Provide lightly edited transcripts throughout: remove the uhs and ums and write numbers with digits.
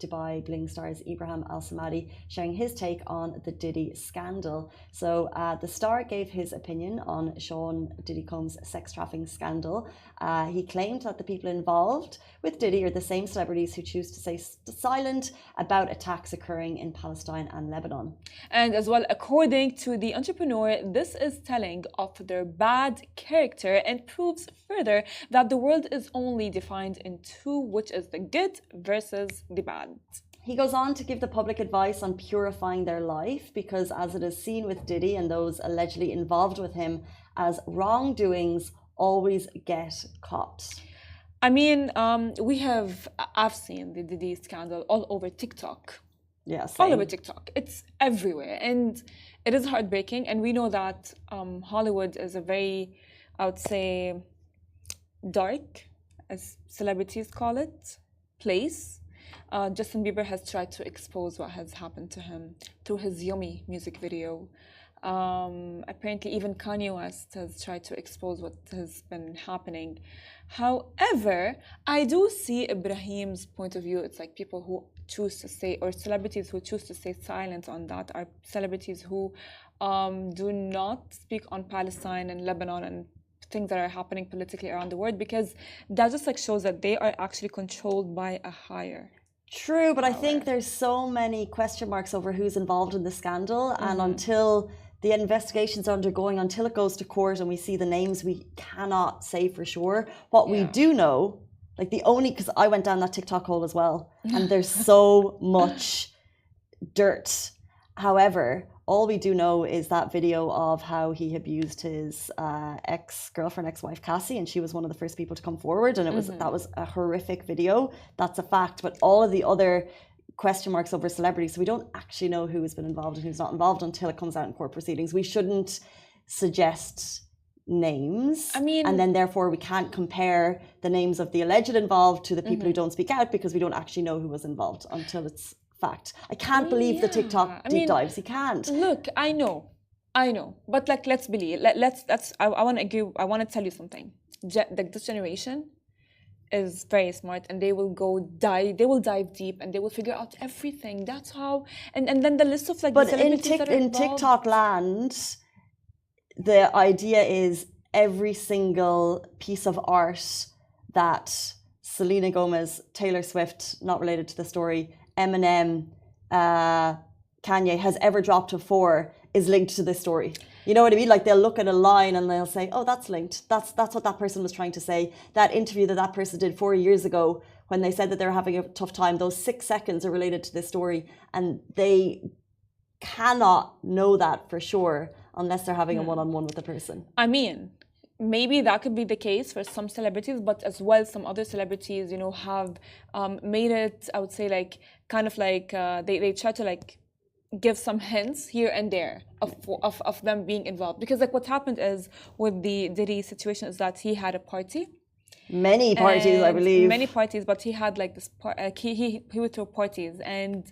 Dubai bling stars Ebraheem Samadi sharing his take on the Diddy scandal. So the star gave his opinion on Sean Diddy Combs' sex trafficking scandal. He claimed that the people involved with Diddy are the same celebrities who choose to stay silent about attacks occurring in Palestine and Lebanon. And as well, according to the entrepreneur, this is telling of their bad character and proves further that the world is only defined in two, which is the good versus the bad. He goes on to give the public advice on purifying their life because, as it is seen with Diddy and those allegedly involved with him, as wrongdoings always get caught. I mean, I've seen the Diddy scandal all over TikTok. Yeah, same. All over TikTok. It's everywhere. And it is heartbreaking. And we know that Hollywood is a very, I would say, dark, as celebrities call it, place. Justin Bieber has tried to expose what has happened to him through his Yummy music video. Apparently, even Kanye West has tried to expose what has been happening. However, I do see Ebraheem's point of view. It's like people who choose to say, or celebrities who choose to stay silent on that, are celebrities who do not speak on Palestine and Lebanon and things that are happening politically around the world, because that just like shows that they are actually controlled by a higher. True, but I think there's so many question marks over who's involved in the scandal, and until the investigation's undergoing, until it goes to court and we see the names, we cannot say for sure. What we do know, like because I went down that TikTok hole as well, and there's so much dirt. However, all we do know is that video of how he abused his ex-wife Cassie, and she was one of the first people to come forward, and that was a horrific video. That's a fact. But all of the other question marks over celebrities, so we don't actually know who has been involved and who's not involved until it comes out in court proceedings. We shouldn't suggest names, and then therefore we can't compare the names of the alleged involved to the people who don't speak out, because we don't actually know who was involved until it's fact. I can't believe the TikTok deep dives. You can't. Look, I know, but like, let's believe. I want to agree. I want to tell you something. This generation is very smart, and they will dive deep, and they will figure out everything. That's how. And then the list of like. But in TikTok land, the idea is every single piece of art that Selena Gomez, Taylor Swift, not related to the story, Eminem, Kanye has ever dropped before is linked to this story. You know what I mean? Like, they'll look at a line and they'll say, oh, that's linked. That's what that person was trying to say. That interview that person did 4 years ago when they said that they were having a tough time, those 6 seconds are related to this story. And they cannot know that for sure unless they're having a one-on-one with the person. I mean, maybe that could be the case for some celebrities, but as well, some other celebrities, have made it, I would say, like, kind of like, they try to, like, give some hints here and there of them being involved. Because, like, what happened is, with the Diddy situation, is that he had a party. Many parties, I believe. Many parties, but he had, like, this, he would throw parties, and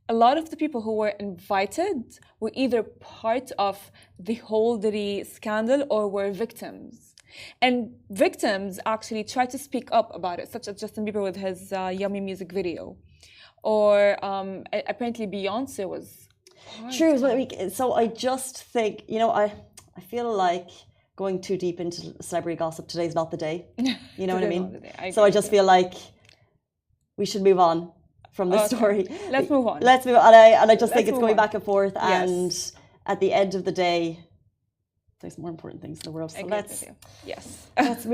a lot of the people who were invited were either part of the whole Diddy scandal or were victims. And victims actually tried to speak up about it, such as Justin Bieber with his Yummy music video. Or apparently Beyonce was true. So I just think, I feel like going too deep into celebrity gossip, today's not the day. You know what I mean? So I just feel like we should move on from this story. Let's move on. And I just think it's going back and forth. Yes. And at the end of the day, there's more important things in the world. So let's move